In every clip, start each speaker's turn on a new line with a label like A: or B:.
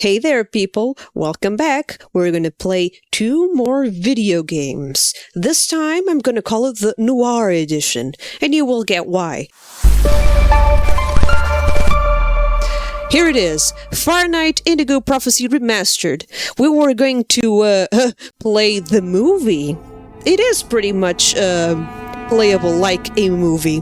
A: Hey there, people! Welcome back! We're gonna play 2 more video games. This time, I'm gonna call it the Noir Edition, and you will get why. Here it is, Fahrenheit Indigo Prophecy Remastered. We were going to play the movie. It is pretty much playable like a movie.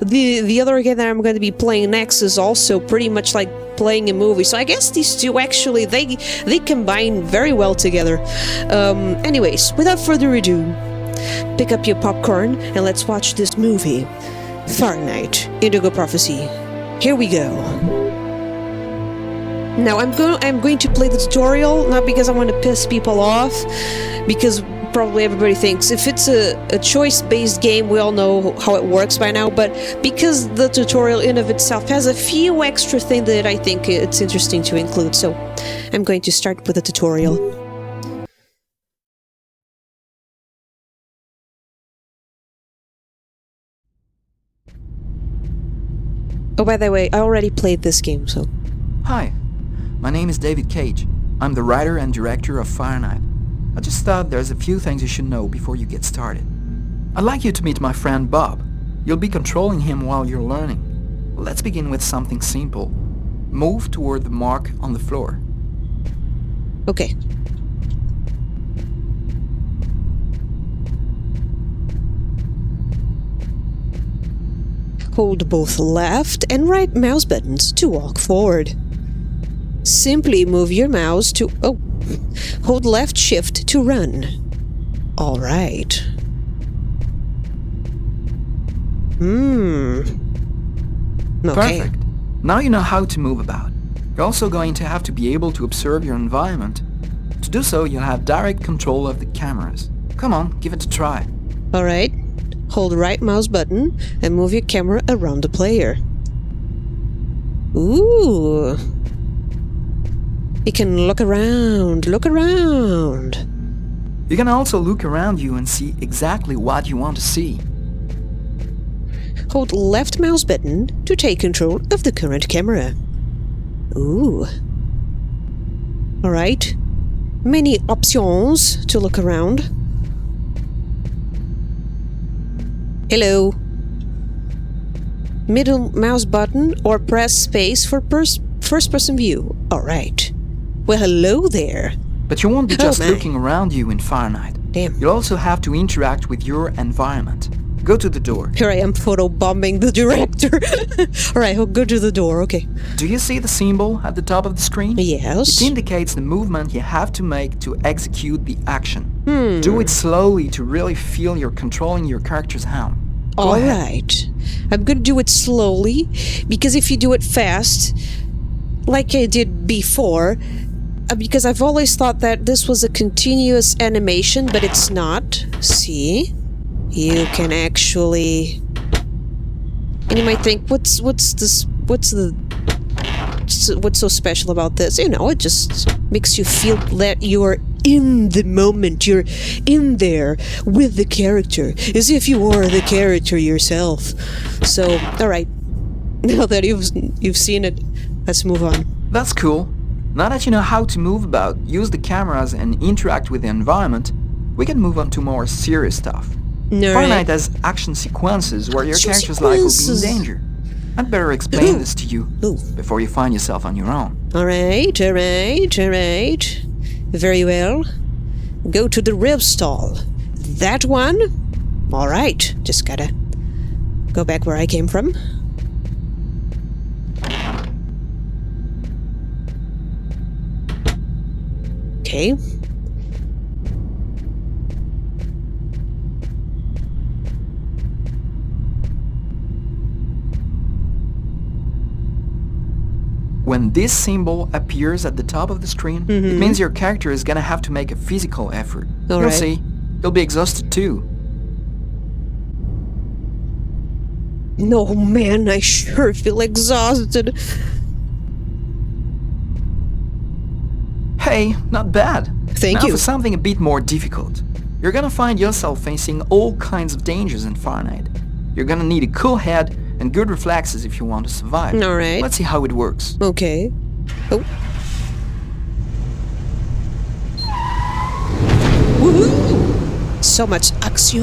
A: The other game that I'm going to be playing next is also pretty much like playing a movie. So I guess these two actually they combine very well together. Anyways, without further ado, pick up your popcorn and let's watch this movie, Fahrenheit Indigo Prophecy. Here we go. Now I'm going to play the tutorial, not because I want to piss people off, because probably everybody thinks if it's a choice-based game, we all know how it works by now, but because the tutorial in of itself has a few extra things that I think it's interesting to include, so I'm going to start with the tutorial. Oh, by the way, I already played this game, so...
B: Hi, my name is David Cage. I'm the writer and director of Fahrenheit. I just thought there's a few things you should know before you get started. I'd like you to meet my friend Bob. You'll be controlling him while you're learning. Let's begin with something simple. Move toward the mark on the floor.
A: Okay. Hold both left and right mouse buttons to walk forward. Simply move your mouse to... hold left shift to run. Alright. Okay.
B: Perfect. Now you know how to move about. You're also going to have to be able to observe your environment. To do so, you'll have direct control of the cameras. Come on, give it a try.
A: Alright. Hold right mouse button and move your camera around the player. Ooh. You can look around, look around.
B: You can also look around you and see exactly what you want to see.
A: Hold left mouse button to take control of the current camera. Ooh. Alright. Many options to look around. Hello. Middle mouse button or press space for first person view. Alright. Well, hello there.
B: But you won't be just looking around you in Fahrenheit.
A: Damn.
B: You'll also have to interact with your environment. Go to the door.
A: Here I am photobombing the director. Alright, I'll go to the door, okay.
B: Do you see the symbol at the top of the screen?
A: Yes.
B: It indicates the movement you have to make to execute the action. Do it slowly to really feel you're controlling your character's hand. Go ahead.
A: Alright. I'm gonna do it slowly, because if you do it fast, like I did before, because I've always thought that this was a continuous animation, but it's not. See? You can actually... And you might think, what's so special about this? You know, it just makes you feel that you're in the moment. You're in there with the character, as if you are the character yourself. So, alright. Now that you've seen it, let's move on.
B: That's cool. Now that you know how to move about, use the cameras and interact with the environment, we can move on to more serious stuff. Fahrenheit has action sequences where your character's life will be in danger. I'd better explain this to you before you find yourself on your own.
A: Alright. Very well. Go to the rib stall. That one? Alright, just gotta go back where I came from. Okay.
B: When this symbol appears at the top of the screen, it means your character is gonna have to make a physical effort. You'll see, you'll be exhausted too.
A: No, man, I sure feel exhausted.
B: Hey, not bad.
A: Thank
B: you.
A: you.
B: For something a bit more difficult. You're gonna find yourself facing all kinds of dangers in Fahrenheit. You're gonna need a cool head and good reflexes if you want to survive.
A: Alright.
B: Let's see how it works.
A: Okay. Oh. So much action.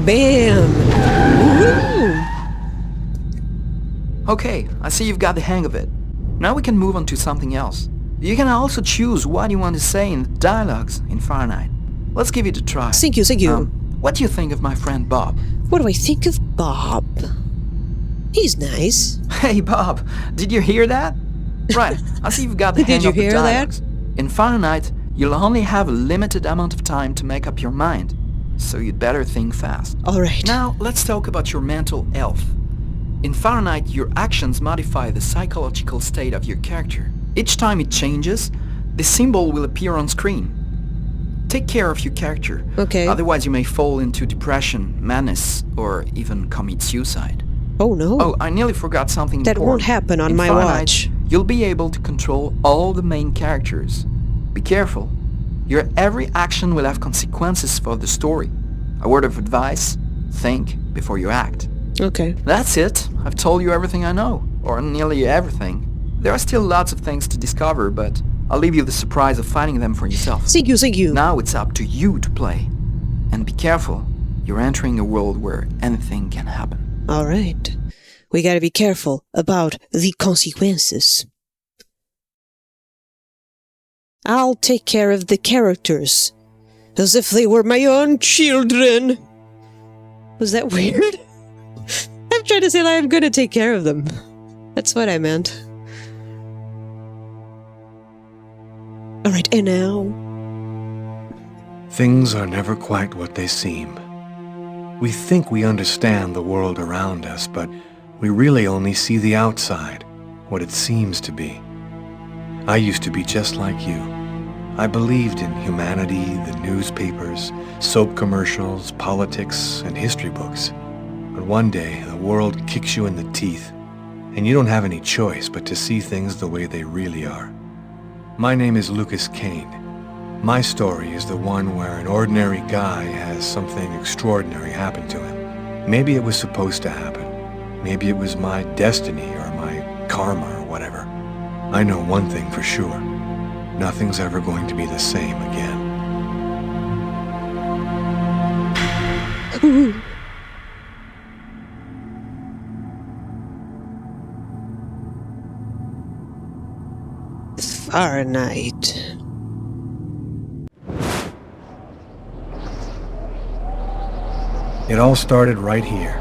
A: Bam. Woo.
B: Okay, I see you've got the hang of it. Now we can move on to something else. You can also choose what you want to say in the dialogues in Fahrenheit. Let's give it a try.
A: Thank you, thank you.
B: What do you think of my friend Bob?
A: What do I think of Bob? He's nice.
B: Hey Bob, did you hear that? Right, I see you've got the hang
A: Did you
B: of the
A: hear
B: dialogues. In Fahrenheit, you'll only have a limited amount of time to make up your mind, so you'd better think fast.
A: Alright.
B: Now, let's talk about your mental health. In Fahrenheit, your actions modify the psychological state of your character. Each time it changes, the symbol will appear on screen. Take care of your character.
A: Okay.
B: Otherwise you may fall into depression, madness, or even commit suicide.
A: Oh no.
B: Oh, I nearly forgot something
A: That
B: important.
A: won't happen on
B: In
A: my
B: Fahrenheit,
A: watch.
B: You'll be able to control all the main characters. Be careful. Your every action will have consequences for the story. A word of advice, think before you act.
A: Okay.
B: That's it. I've told you everything I know, or nearly everything. There are still lots of things to discover, but I'll leave you the surprise of finding them for yourself.
A: Thank you, thank you.
B: Now it's up to you to play. And be careful. You're entering a world where anything can happen.
A: Alright. We gotta be careful about the consequences. I'll take care of the characters. As if they were my own children. Was that weird? I'm trying to say that I'm gonna take care of them. That's what I meant. Alright, and now?
C: Things are never quite what they seem. We think we understand the world around us, but we really only see the outside, what it seems to be. I used to be just like you. I believed in humanity, the newspapers, soap commercials, politics, and history books. But one day, the world kicks you in the teeth, and you don't have any choice but to see things the way they really are. My name is Lucas Kane. My story is the one where an ordinary guy has something extraordinary happen to him. Maybe it was supposed to happen. Maybe it was my destiny or my karma or whatever. I know one thing for sure. Nothing's ever going to be the same again.
A: Fahrenheit.
C: It all started right here.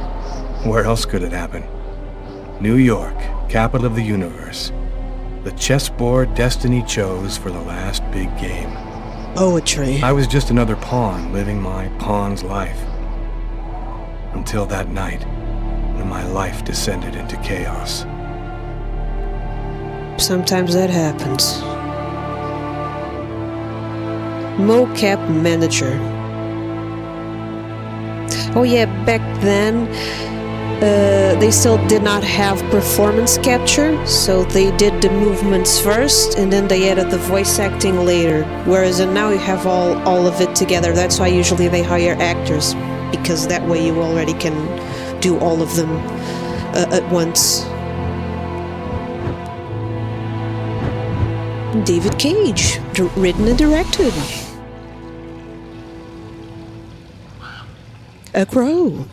C: Where else could it happen? New York, capital of the universe. The chessboard destiny chose for the last big game.
A: Poetry.
C: I was just another pawn living my pawn's life. Until that night, when my life descended into chaos.
A: Sometimes that happens. Mocap manager. Oh yeah, back then they still did not have performance capture, so they did the movements first and then they added the voice acting later. Whereas now you have all of it together. That's why usually they hire actors, because that way you already can do all of them at once. David Cage, written and directed. A crow.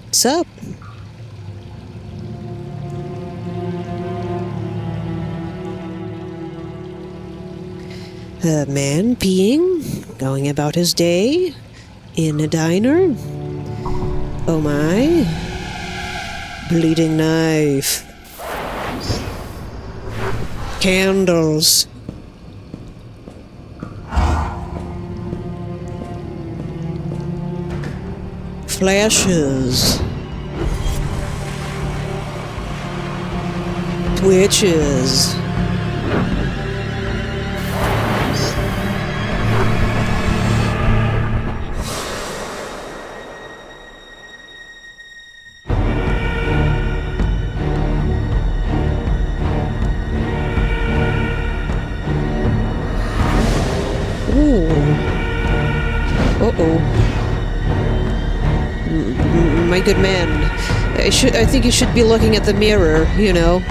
A: What's up? A man peeing, going about his day, in a diner. Oh my. Bleeding knife. Candles. Flashes. Twitches. My good man, I think you should be looking at the mirror, you know.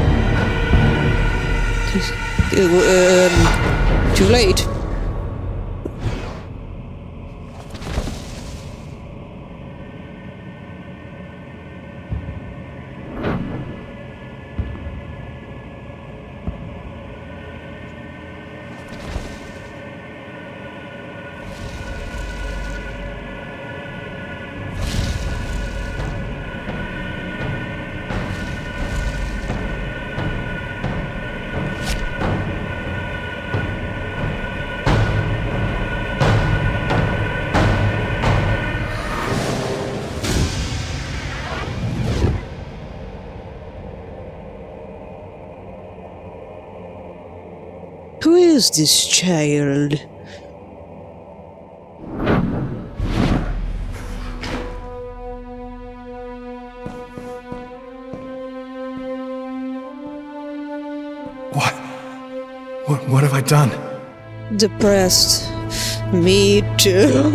A: Too late. Who is this child?
C: What have I done?
A: Depressed. Me too.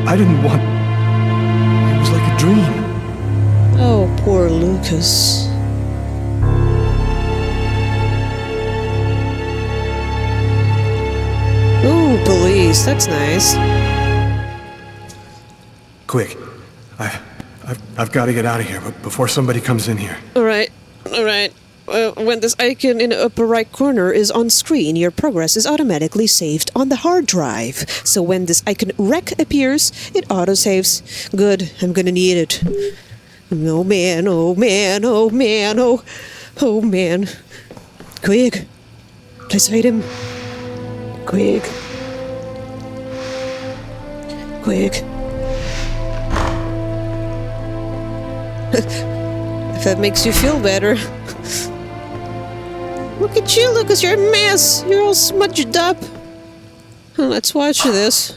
C: I didn't want... It was like a dream.
A: Oh, poor Lucas. Ooh, police. That's nice.
C: Quick. I've got to get out of here, but before somebody comes in here.
A: Alright. When this icon in the upper right corner is on screen, your progress is automatically saved on the hard drive. So when this icon rec appears, it autosaves. Good, I'm gonna need it. Oh man, oh man, oh man, oh man. Quick. Place item. Quick. If that makes you feel better. Look at you, Lucas, you're a mess. You're all smudged up. Let's watch this.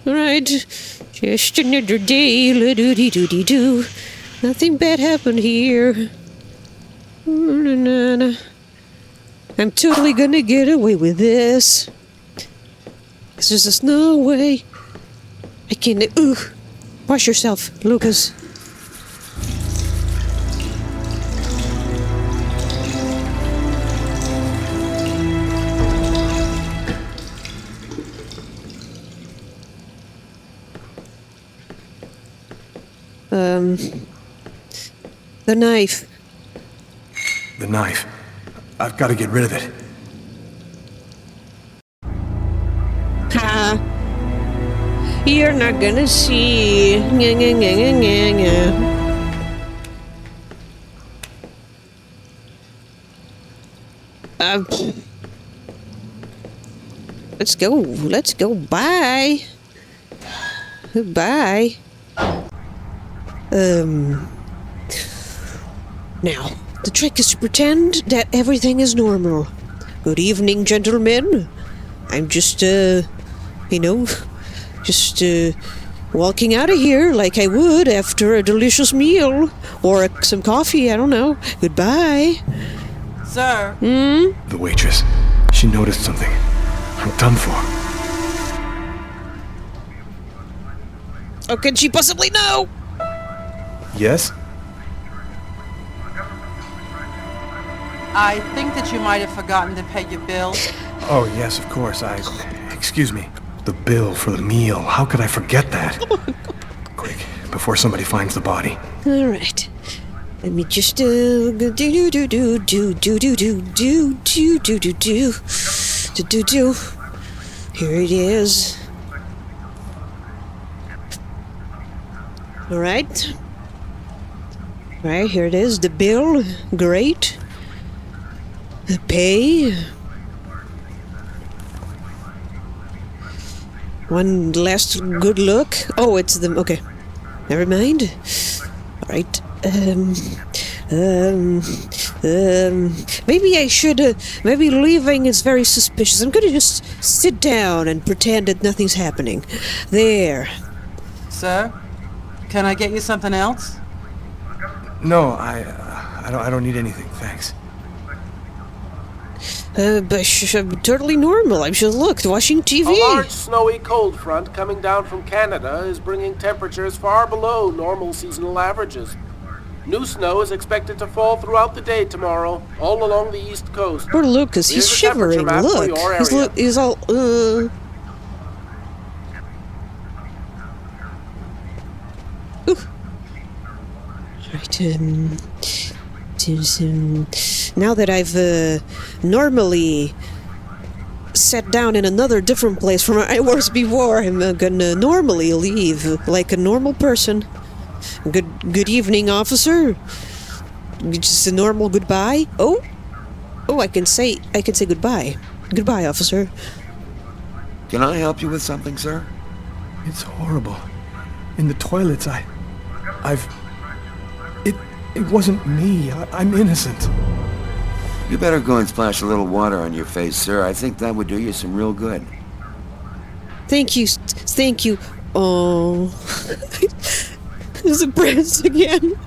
A: Alright. Just another day. La-doo-dee-doo-dee-doo. Nothing bad happened here. I'm totally gonna get away with this. 'Cause there's just no way I can... Wash yourself, Lucas. The knife.
C: The knife. I've got to get rid of it.
A: Ha! You're not gonna see. Nya, nya, nya, nya, nya, nya. Let's go. Bye. Goodbye. Now, the trick is to pretend that everything is normal. Good evening, gentlemen. I'm just, walking out of here like I would after a delicious meal. Or some coffee, I don't know. Goodbye.
D: Sir?
C: The waitress. She noticed something. I'm done for.
A: How can she possibly know?
C: Yes?
D: I think that you might have forgotten to pay your bill.
C: Oh, yes, of course. Excuse me. The bill for the meal. How could I forget that? Quick, before somebody finds the body.
A: All right. Let me just do. Here it is. All right. Right, here it is. The bill. Great. The pay. One last good look. Oh, it's the... Okay. Never mind. Alright. Maybe I should... maybe leaving is very suspicious. I'm gonna just sit down and pretend that nothing's happening. There.
D: Sir? Can I get you something else?
C: No, I don't need anything, thanks.
A: But I'm totally normal. I'm just looked, watching TV.
E: A large snowy cold front coming down from Canada is bringing temperatures far below normal seasonal averages. New snow is expected to fall throughout the day tomorrow, all along the east coast.
A: Poor Lucas, he's
E: Here's a temperature
A: shivering.
E: map for
A: Look,
E: your area.
A: he's all. Ooh. Right. Now that I've normally sat down in another different place from where I was before, I'm gonna normally leave like a normal person. Good evening, officer. Just a normal goodbye. Oh, I can say goodbye. Goodbye, officer.
F: Can I help you with something, sir?
C: It's horrible. In the toilets,
G: It wasn't me. I'm innocent.
F: You better go and splash a little water on your face, sir. I think that would do you some real good.
A: Thank you. Thank you. Oh. There's a breast again.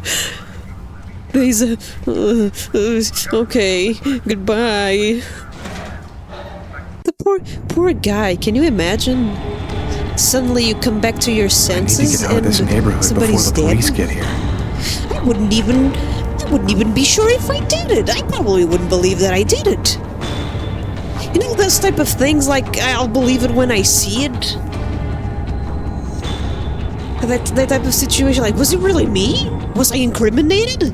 A: There's a... okay. Goodbye. The poor guy. Can you imagine? Suddenly you come back to your senses
C: I need to get out of this neighborhood before the police get here.
A: I wouldn't even be sure if I did it. I probably wouldn't believe that I did it. You know, those type of things, like, I'll believe it when I see it. That type of situation, like, was it really me? Was I incriminated?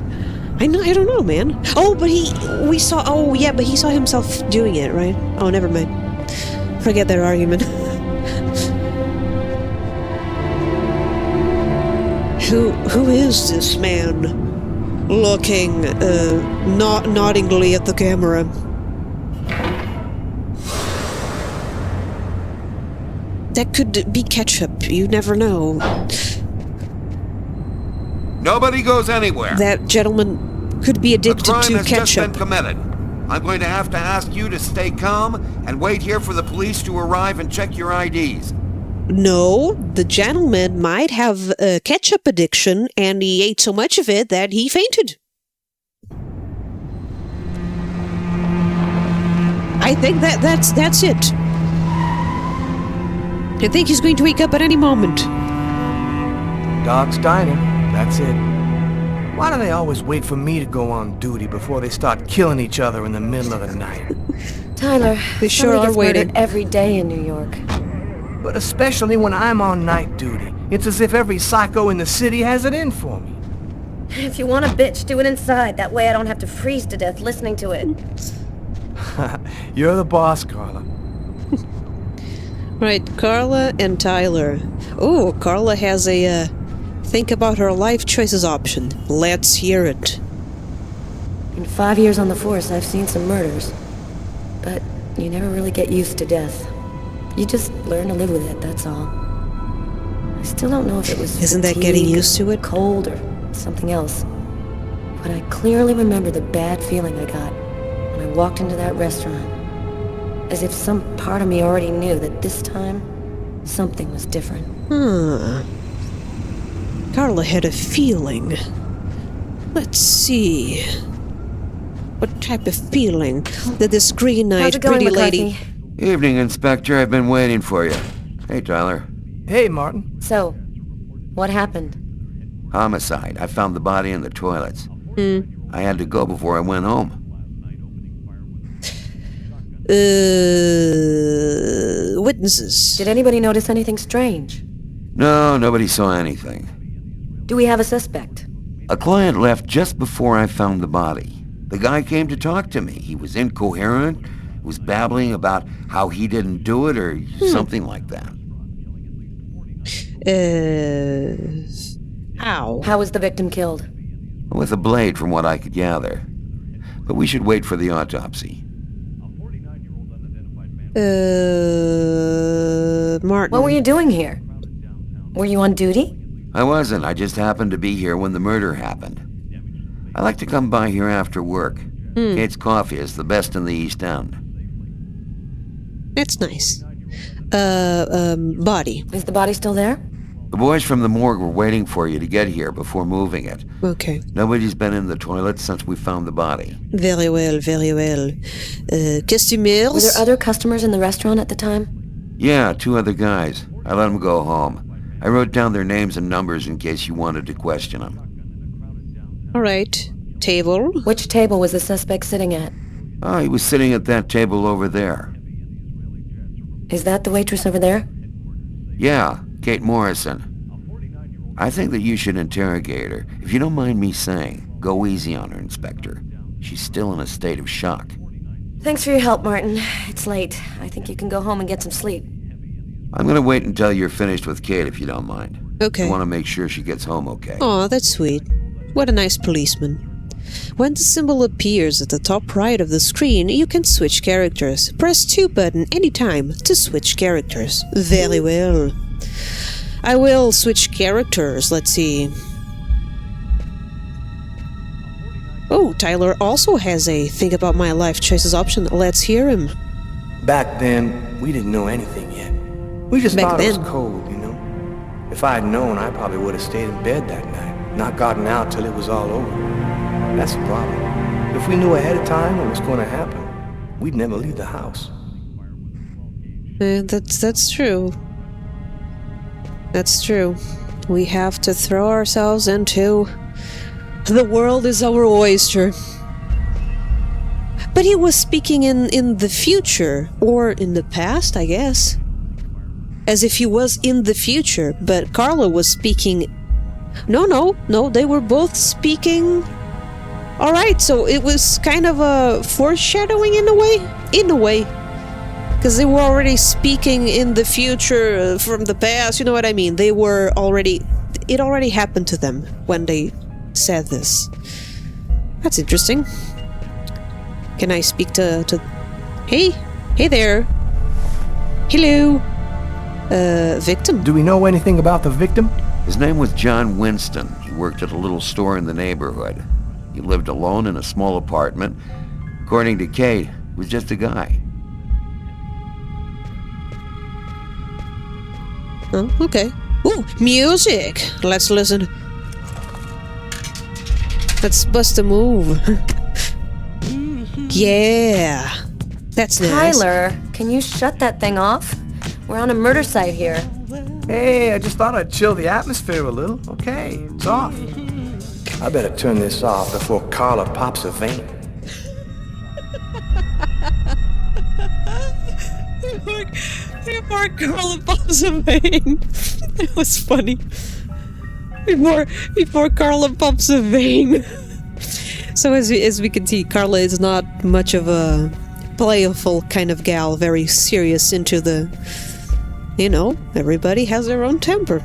A: I don't know, man. Oh, but he saw himself doing it, right? Oh, never mind. Forget that argument. Who is this man? Looking, noddingly at the camera. That could be ketchup. You never know.
F: Nobody goes anywhere.
A: That gentleman could be addicted
F: A crime
A: to
F: has just
A: ketchup.
F: been committed. I'm going to have to ask you to stay calm and wait here for the police to arrive and check your IDs.
A: No, the gentleman might have a ketchup addiction, and he ate so much of it that he fainted. I think that's it. I think he's going to wake up at any moment.
G: Dog's dining. That's it. Why do they always wait for me to go on duty before they start killing each other in the middle of the night?
H: Tyler,
A: They sure
H: somebody
A: are
H: gets
A: waiting.
H: murdered every day in New York.
G: But especially when I'm on night duty. It's as if every psycho in the city has it in for me.
H: If you want a bitch, do it inside. That way I don't have to freeze to death listening to it.
G: You're the boss, Carla.
A: Right, Carla and Tyler. Oh, Carla has a think about her life choices option. Let's hear it.
H: In 5 years on the force, I've seen some murders. But you never really get used to death. You just learn to live with it, that's all. I still don't know if it was
A: Isn't that
H: fatigue,
A: getting used to it?
H: cold, or something else. But I clearly remember the bad feeling I got when I walked into that restaurant. As if some part of me already knew that this time, something was different.
A: Carla had a feeling. Let's see. What type of feeling did this green-eyed
H: How's it going,
A: pretty
H: McCarthy?
A: lady...
F: Evening, Inspector. I've been waiting for you. Hey, Tyler.
G: Hey, Martin.
H: So, what happened?
F: Homicide. I found the body in the toilets. I had to go before I went home.
A: Witnesses.
H: Did anybody notice anything strange?
F: No, nobody saw anything.
H: Do we have a suspect?
F: A client left just before I found the body. The guy came to talk to me. He was incoherent, was babbling about how he didn't do it or something like that.
A: How?
H: How was the victim killed?
F: With a blade, from what I could gather. But we should wait for the autopsy.
A: Martin.
H: What were you doing here? Were you on duty?
F: I wasn't. I just happened to be here when the murder happened. I like to come by here after work. Kate's Coffee is the best in the East End.
A: That's nice. Body.
H: Is the body still there?
F: The boys from the morgue were waiting for you to get here before moving it.
A: Okay.
F: Nobody's been in the toilet since we found the body.
A: Very well, very well. Customers?
H: Were there other customers in the restaurant at the time?
F: Yeah, 2 other guys. I let them go home. I wrote down their names and numbers in case you wanted to question them.
A: All right. Table?
H: Which table was the suspect sitting at?
F: Oh, he was sitting at that table over there.
H: Is that the waitress over there?
F: Yeah, Kate Morrison. I think that you should interrogate her. If you don't mind me saying, go easy on her, Inspector. She's still in a state of shock.
H: Thanks for your help, Martin. It's late. I think you can go home and get some sleep.
F: I'm gonna wait until you're finished with Kate, if you don't mind.
A: Okay.
F: I want to make sure she gets home okay.
A: Aw, that's sweet. What a nice policeman. When the symbol appears at the top right of the screen, you can switch characters. Press 2 button anytime to switch characters. Very well. I will switch characters. Let's see. Oh, Tyler also has a think about my life choices option. Let's hear him.
G: Back then, we didn't know anything yet. We just
A: Back
G: thought it
A: then.
G: was cold, you know? If I had known, I probably would have stayed in bed that night, not gotten out till it was all over. That's the problem. If we knew ahead of time what was going to happen, we'd never leave the house.
A: That's true. That's true. We have to throw ourselves into the world is our oyster. But he was speaking in the future, or in the past, I guess. As if he was in the future, but Carla was speaking... No, they were both speaking... Alright, so it was kind of a foreshadowing in a way? In a way. Because they were already speaking in the future from the past, you know what I mean? They were already... It already happened to them when they said this. That's interesting. Can I speak to... Hey there. Hello. Victim.
G: Do we know anything about the victim?
F: His name was John Winston. He worked at a little store in the neighborhood. He lived alone in a small apartment. According to Kate, he was just a guy.
A: Oh, okay. Ooh, music! Let's listen. Let's bust a move. Yeah! That's nice.
H: Tyler, can you shut that thing off? We're on a murder site here.
G: Hey, I just thought I'd chill the atmosphere a little. Okay, it's off. I better turn this off before Carla pops a vein.
A: Before Carla pops a vein. That was funny. Before Carla pops a vein. So as we can see, Carla is not much of a playful kind of gal, very serious into the... You know, everybody has their own temper.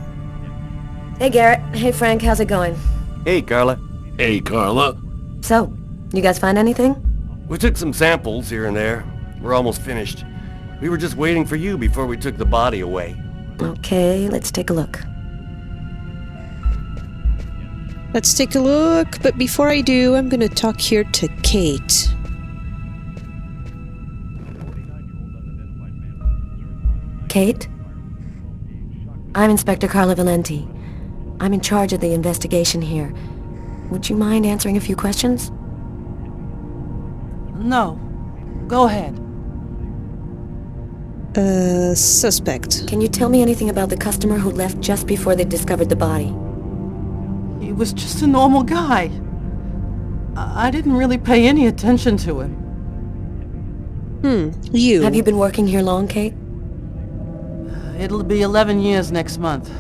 H: Hey, Garrett. Hey, Frank. How's it going?
I: Hey, Carla.
J: Hey, Carla.
H: So, you guys find anything?
I: We took some samples here and there. We're almost finished. We were just waiting for you before we took the body away.
H: Okay, let's take a look.
A: Let's take a look, but before I do, I'm gonna talk here to Kate.
H: Kate? I'm Inspector Carla Valenti. I'm in charge of the investigation here. Would you mind answering a few questions?
D: No. Go ahead.
A: Suspect.
H: Can you tell me anything about the customer who left just before they discovered the body?
D: He was just a normal guy. I didn't really pay any attention to him.
A: You.
H: Have you been working here long, Kate?
D: It'll be 11 years next month.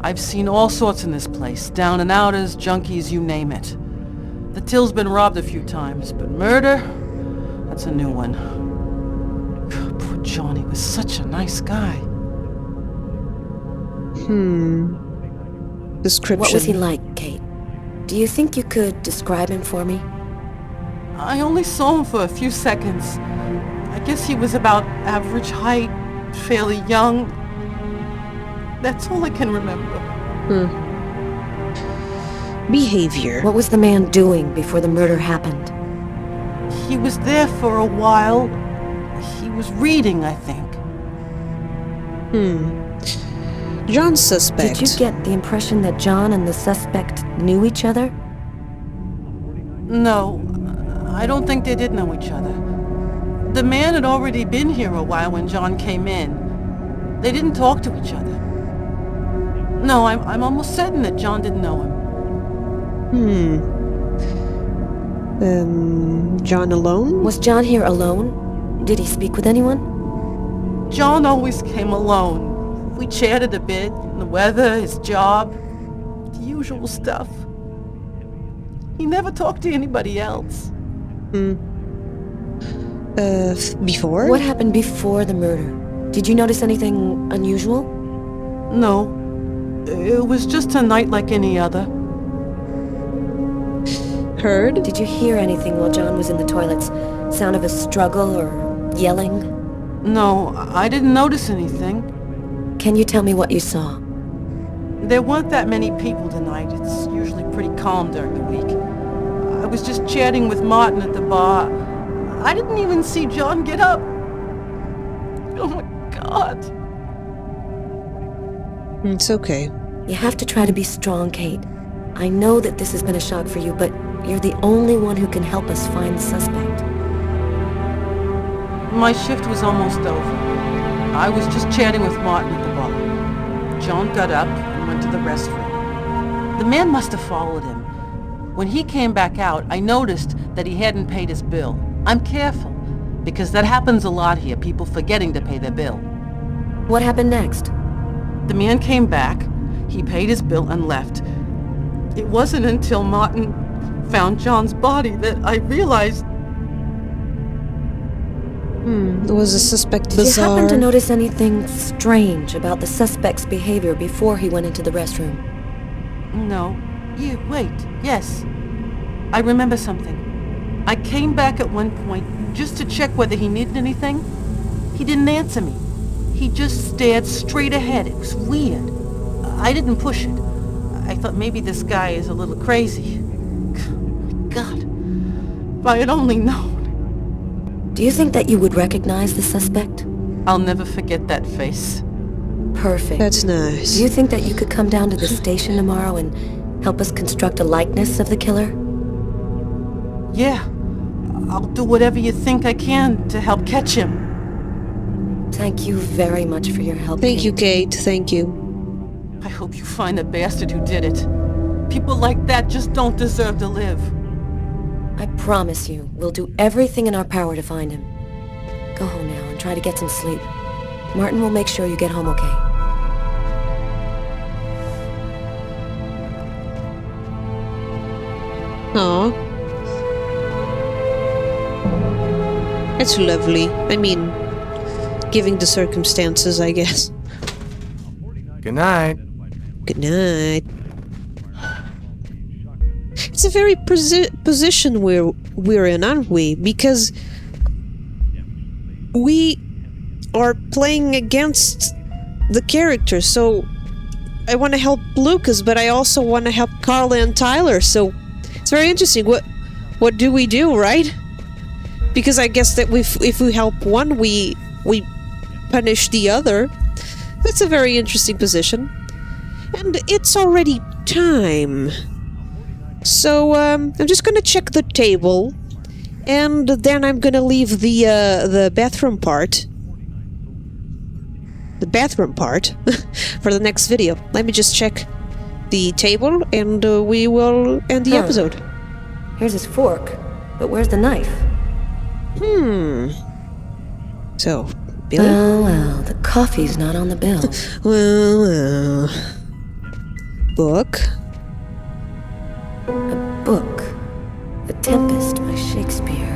D: I've seen all sorts in this place. Down and outers, junkies, you name it. The till's been robbed a few times, but murder? That's a new one. Poor Johnny was such a nice guy.
A: Description.
H: What was he like, Kate? Do you think you could describe him for me?
D: I only saw him for a few seconds. I guess he was about average height, fairly young. That's all I can remember.
A: Behavior.
H: What was the man doing before the murder happened?
D: He was there for a while. He was reading, I think.
A: John's suspect.
H: Did you get the impression that John and the suspect knew each other?
D: No, I don't think they did know each other. The man had already been here a while when John came in. They didn't talk to each other. No, I'm almost certain that John didn't know him.
A: John alone?
H: Was John here alone? Did he speak with anyone?
D: John always came alone. We chatted a bit, the weather, his job, the usual stuff. He never talked to anybody else.
A: Before?
H: What happened before the murder? Did you notice anything unusual?
D: No. It was just a night like any other.
A: Heard?
H: Did you hear anything while John was in the toilets? Sound of a struggle or yelling?
D: No, I didn't notice anything.
H: Can you tell me what you saw?
D: There weren't that many people tonight. It's usually pretty calm during the week. was just chatting with Martin at the bar. I didn't even see John get up. Oh my God.
A: It's okay.
H: You have to try to be strong, Kate. I know that this has been a shock for you, but you're the only one who can help us find the suspect.
D: My shift was almost over. I was just chatting with Martin at the bar. John got up and went to the restroom. The man must have followed him. When he came back out, I noticed that he hadn't paid his bill. I'm careful, because that happens a lot here, people forgetting to pay their bill.
H: What happened next?
D: The man came back, he paid his bill and left. It wasn't until Martin found John's body that I realized...
A: Was the suspect
H: Did
A: bizarre?
H: you happen to notice anything strange about the suspect's behavior before he went into the restroom?
D: No. Wait, yes. I remember something. I came back at one point just to check whether he needed anything. He didn't answer me. He just stared straight ahead. It was weird. I didn't push it. I thought maybe this guy is a little crazy. God, if I had only known.
H: Do you think that you would recognize the suspect?
D: I'll never forget that face.
H: Perfect.
A: That's nice.
H: Do you think that you could come down to the station tomorrow and help us construct a likeness of the killer?
D: Yeah. I'll do whatever you think I can to help catch him.
H: Thank you very much for your help,
A: Thank you,
H: Kate.
A: Kate. Thank you.
D: I hope you find the bastard who did it. People like that just don't deserve to live.
H: I promise you, we'll do everything in our power to find him. Go home now and try to get some sleep. Martin will make sure you get home okay.
A: Aw. It's lovely. I mean, given the circumstances, I guess.
G: Good night.
A: Good night. It's a very position we're in, aren't we? Because we are playing against the characters, so I want to help Lucas, but I also want to help Carla and Tyler, so it's very interesting. What do we do, right? Because I guess that if we help one, we punish the other. That's a very interesting position. And it's already time. So, I'm just gonna check the table, and then I'm gonna leave the bathroom part. The bathroom part for the next video. Let me just check the table, and we will end the episode.
H: Here's his fork, but where's the knife?
A: So, Billy?
H: Well, the coffee's not on the bill.
A: Well. Book.
H: A book. The Tempest by Shakespeare.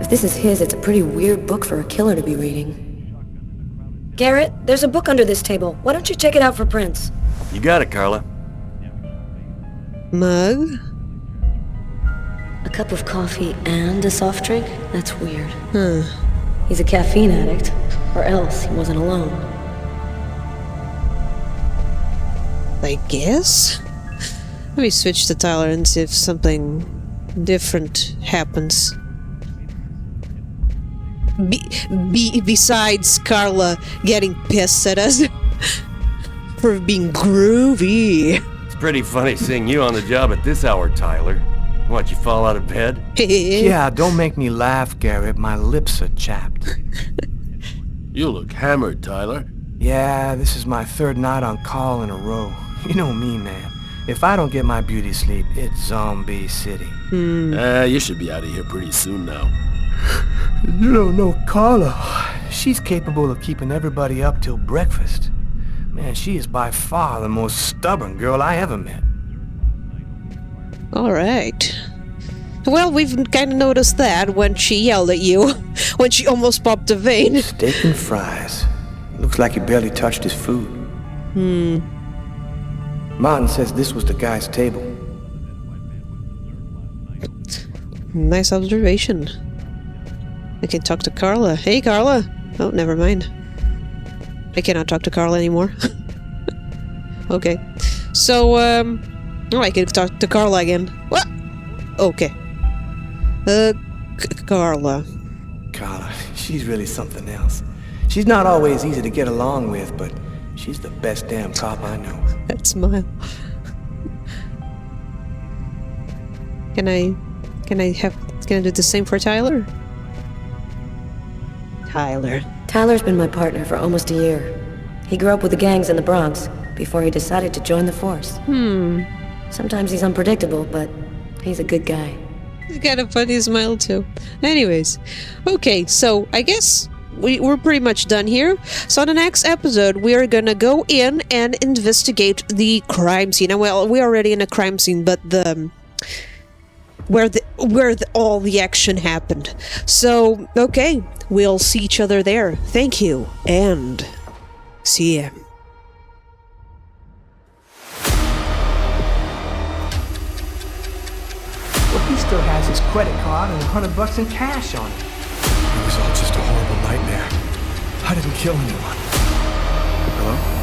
H: If this is his, it's a pretty weird book for a killer to be reading. Garrett, there's a book under this table. Why don't you check it out for prints?
I: You got it, Carla.
A: Mug.
H: A cup of coffee and a soft drink? That's weird. He's a caffeine addict, or else he wasn't alone.
A: I guess? Let me switch to Tyler and see if something different happens. Besides Carla getting pissed at us for being groovy.
I: It's pretty funny seeing you on the job at this hour, Tyler. What, you fall out of bed?
G: Yeah, don't make me laugh, Garrett. My lips are chapped.
E: You look hammered, Tyler.
G: Yeah, this is my third night on call in a row. You know me, man. If I don't get my beauty sleep, it's Zombie City.
E: You should be out of here pretty soon now.
G: You don't know Carla. She's capable of keeping everybody up till breakfast. Man, she is by far the most stubborn girl I ever met.
A: Alright. Well, we've kind of noticed that when she yelled at you. When she almost popped a vein.
G: Steak and fries. Looks like he barely touched his food. Martin says this was the guy's table.
A: Nice observation. I can talk to Carla. Hey, Carla! Oh, never mind. I cannot talk to Carla anymore. Okay. So, oh, I can talk to Carla again. What? Okay. Carla.
G: Carla, she's really something else. She's not always easy to get along with, but she's the best damn cop I know.
A: That smile. Can I do the same for Tyler? Tyler.
H: Tyler's been my partner for almost a year. He grew up with the gangs in the Bronx before he decided to join the force. Sometimes he's unpredictable, but he's a good guy.
A: He's got a funny smile too. Anyways, okay, so I guess we're pretty much done here. So in the next episode, we are gonna go in and investigate the crime scene. And well, we're already in a crime scene, but where all the action happened. So okay, we'll see each other there. Thank you, and see ya.
G: Well, he still has his credit card and $100 in cash on it.
C: It was all just a horrible nightmare. I didn't kill anyone. Hello?